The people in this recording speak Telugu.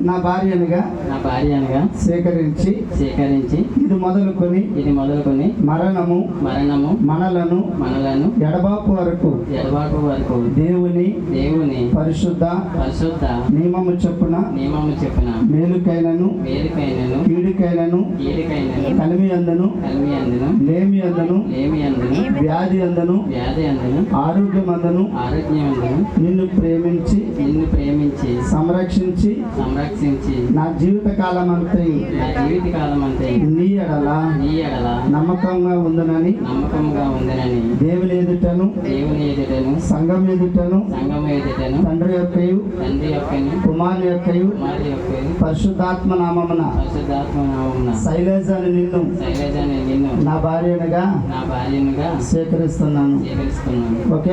నా భార్యనుగా సేకరించి ఇది మొదలుకొని మరణము మనలను ఎడబాపు వరకు దేవుని పరిశుద్ధ నియమము చొప్పున మేలుకైనను కీడుకైనను కలిమి అందను లేమి అందను వ్యాధి అందను ఆరోగ్యం అందను నిన్ను ప్రేమించి సంరక్షించి నా జీవిత కాలం అంతయు నీ ఎడల నమ్మకంగా ఉందనని దేవుని ఎదుటను సంఘం ఎదుటను తండ్రి యొక్కయు కుమారుని యొక్కయు పరిశుద్ధాత్మ నామమున శైలజాని నిన్ను నా భార్యనుగా స్వీకరిస్తున్నాను. ఓకే.